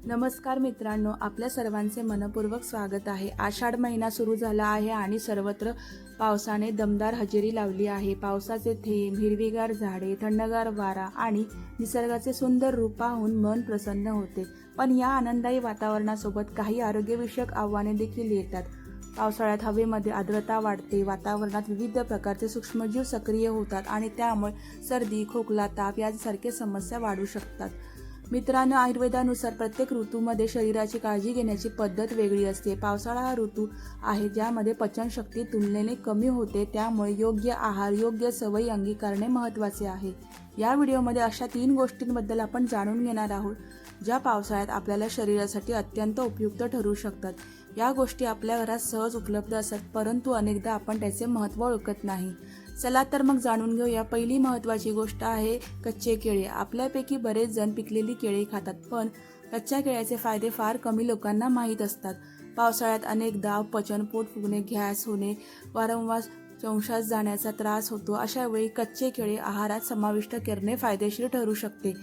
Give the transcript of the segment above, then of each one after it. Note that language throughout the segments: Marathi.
नमस्कार मित्रांनो, आपल्या सर्वांचे मनपूर्वक स्वागत आहे। आषाढ महिना सुरू झाला आहे आणि सर्वत्र पावसाने दमदार हजेरी लावली आहे। पावसाचे थेंब, हिरवीगार झाडे, थंडगार वारा आणि निसर्गाचे सुंदर रूप पाहून मन प्रसन्न होते। पण या आनंदायी वातावरणासोबत काही आरोग्यविषयक आव्हाने देखील येतात। पावसाळ्यात हवेमध्ये आर्द्रता वाढते, वातावरणात विविध प्रकारचे सूक्ष्मजीव सक्रिय होतात आणि त्यामुळे सर्दी, खोकला, ताप यासारख्या समस्या वाढू शकतात। मित्रांनो, आयुर्वेदानुसार प्रत्येक ऋतूमध्ये शरीराची काळजी घेण्याची पद्धत वेगळी असते। पावसाळा हा ऋतू आहे ज्यामध्ये पचनशक्ती तुलनेने कमी होते, त्यामुळे योग्य आहार, योग्य सवयी अंगीकारणे महत्त्वाचे आहे। या व्हिडिओमध्ये अशा 3 गोष्टींबद्दल आपण जाणून घेणार आहोत ज्या पावसाळ्यात आपल्याला शरीरासाठी अत्यंत उपयुक्त ठरू शकतात। या गोष्टी आपल्या घरात सहज उपलब्ध असतात, परंतु अनेकदा आपण त्याचे महत्त्व ओळखत नाही। चला तर मग जाणून घेऊया। पहिली महत्त्वाची गोष्ट आहे कच्चे केळे। आपल्यापैकी बरेच जण पिकलेली केळी खातात, पण कच्च्या केळ्याचे फायदे फार कमी लोकांना माहीत असतात। पावसाळ्यात अनेकदा अपचन, पोट फुगणे, गॅस होणे, वारंवार चंशास जाण्याचा त्रास होतो। अशा वेळी कच्चे केळे आहारात समाविष्ट करणे फायदेशीर ठरू शकते।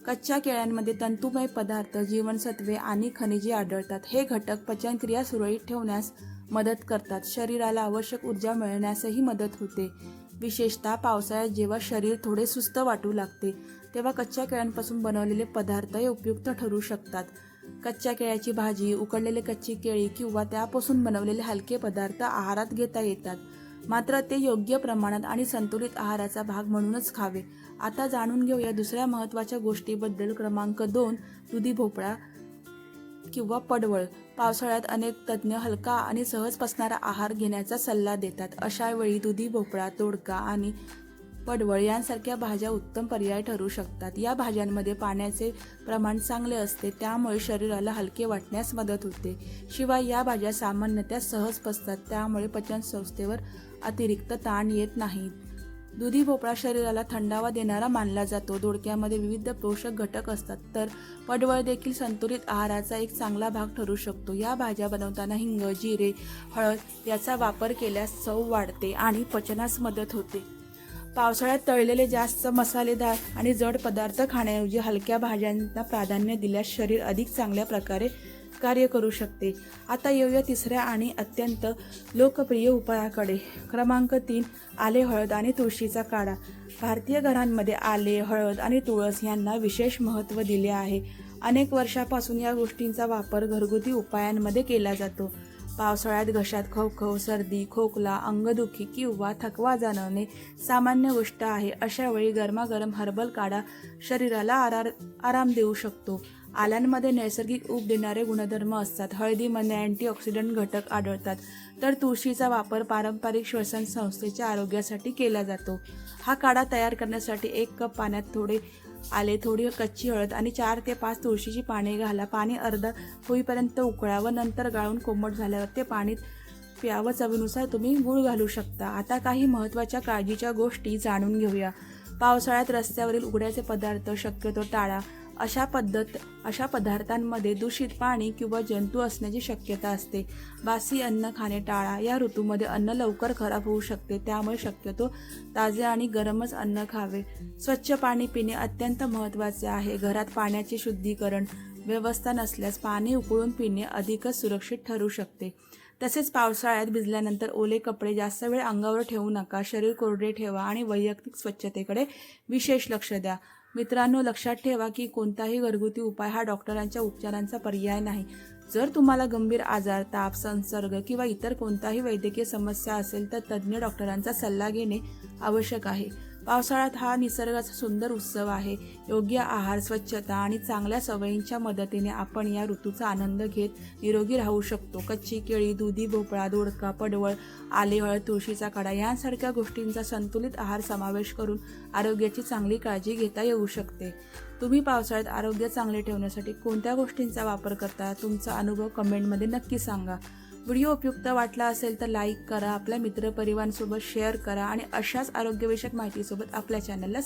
कच्च्या केळ्यांमध्ये तंतुमय पदार्थ, जीवनसत्वे आणि खनिजे आढळतात। हे घटक पचनक्रिया सुरळीत ठेवण्यास मदत करतात, शरीराला आवश्यक ऊर्जा मिळण्यासही मदत होते। विशेषतः पावसाळ्यात जेव्हा शरीर थोडे सुस्त वाटू लागते, तेव्हा कच्च्या केळ्यांपासून बनवलेले पदार्थ हे उपयुक्त ठरू शकतात। कच्च्या केळ्याची भाजी, उकडलेले कच्ची केळी किंवा त्यापासून बनवलेले हलके पदार्थ आहारात घेता येतात, मात्र ते योग्य प्रमाणात आणि संतुलित आहाराचा भाग म्हणूनच खावे। आता जाणून घेऊया दुसऱ्या महत्त्वाच्या गोष्टीबद्दल। क्रमांक 2, दुधी भोपळा किंवा पडवळ। पावसाळ्यात अनेक तज्ज्ञ हलका आणि सहज पचणारा आहार घेण्याचा सल्ला देतात। अशा वेळी दुधी भोपळा, दोडका आणि पडवळ यांसारख्या भाज्या उत्तम पर्याय ठरू शकतात। या भाज्यांमध्ये पाण्याचे प्रमाण चांगले असते, त्यामुळे शरीराला हलके वाटण्यास मदत होते। शिवाय या भाज्या सामान्यतः सहज पचतात, त्यामुळे पचनसंस्थेवर अतिरिक्त ताण येत नाही। दुधी भोपळा शरीराला थंडावा देणारा मानला जातो। दोडक्यामध्ये विविध पोषक घटक असतात, तर पडवळ देखील संतुलित आहाराचा एक चांगला भाग ठरू शकतो। या भाज्या बनवताना हिंग, जिरे, हळद याचा वापर केल्यास चव वाढते आणि पचनास मदत होते। पावसाळ्यात तळलेले, जास्त मसालेदार आणि जड पदार्थ खाण्याऐवजी हलक्या भाज्यांना प्राधान्य दिल्यास शरीर अधिक चांगल्या प्रकारे कार्य करू शकते। आता येऊया तिसऱ्या आणि अत्यंत लोकप्रिय उपायाकडे। क्रमांक 3, आले, हळद आणि तुळशीचा काढा। भारतीय घरांमध्ये आले, हळद आणि तुळस यांना विशेष महत्त्व दिले आहे। अनेक वर्षापासून या गोष्टींचा वापर घरगुती उपायांमध्ये केला जातो। पावसाळ्यात घशात खवखव, सर्दी, खोकला, अंगदुखी किंवा थकवा जाणवणे सामान्य गोष्ट आहे। अशा वेळी गरमागरम हर्बल काढा शरीराला आराम देऊ शकतो। आल्यांमध्ये नैसर्गिक ऊब देणारे गुणधर्म असतात, हळदीमध्ये अँटीऑक्सिडंट घटक आढळतात, तर तुळशीचा वापर पारंपरिक श्वसन संस्थेच्या आरोग्यासाठी केला जातो। हा काढा तयार करण्यासाठी 1 कप पाण्यात थोडे आले, थोडी कच्ची हळद आणि 4 ते 5 तुळशीची पाने घाला। पाणी अर्ध होईपर्यंत उकळावं, नंतर गाळून कोमट झाल्यावर ते पाणी प्यावं। चवीनुसार तुम्ही गूळ घालू शकता। आता काही महत्त्वाच्या काळजीच्या गोष्टी जाणून घेऊया। पावसाळ्यात रस्त्यावरील उघड्याचे पदार्थ शक्यतो टाळा। अशा पदार्थांमध्ये दूषित पाणी किंवा जंतू असण्याची शक्यता असते। बासी अन्न खाणे टाळा। या ऋतूमध्ये अन्न लवकर खराब होऊ शकते, त्यामुळे शक्यतो ताजे आणि गरमच अन्न खावे। स्वच्छ पाणी पिणे अत्यंत महत्त्वाचे आहे। घरात पाण्याचे शुद्धीकरण व्यवस्था नसल्यास पाणी उकळून पिणे अधिकच सुरक्षित ठरू शकते। तसेच पावसाळ्यात भिजल्यानंतर ओले कपडे जास्त वेळ अंगावर ठेवू नका। शरीर कोरडे ठेवा आणि वैयक्तिक स्वच्छतेकडे विशेष लक्ष द्या। मित्रांनो, लक्षात ठेवा की कोणताही घरगुती उपाय हा डॉक्टरांच्या उपचारांचा पर्याय नाही। जर तुम्हाला गंभीर आजार, ताप, संसर्ग किंवा इतर कोणताही वैद्यकीय समस्या असेल तर तज्ज्ञ डॉक्टरांचा सल्ला घेणे आवश्यक आहे। पावसाळ्यात हा निसर्गाचा सुंदर उत्सव आहे। योग्य आहार, स्वच्छता आणि चांगल्या सवयींच्या मदतीने आपण या ऋतूचा आनंद घेत निरोगी राहू शकतो। कच्ची केळी, दुधी भोपळा, दोडका, पडवळ, आले, हळद, तुळशीचा काढा यांसारख्या गोष्टींचा संतुलित आहार समावेश करून आरोग्याची चांगली काळजी घेता येऊ शकते। तुम्ही पावसाळ्यात आरोग्य चांगले ठेवण्यासाठी कोणत्या गोष्टींचा वापर करता? तुमचा अनुभव कमेंटमध्ये नक्की सांगा। व्हिडिओ उपयुक्त वाटला असेल तर लाईक करा, आपल्या मित्रपरिवारांसोबत शेअर करा आणि अशाच आरोग्यविषयक माहितीसोबत आपल्या चॅनलला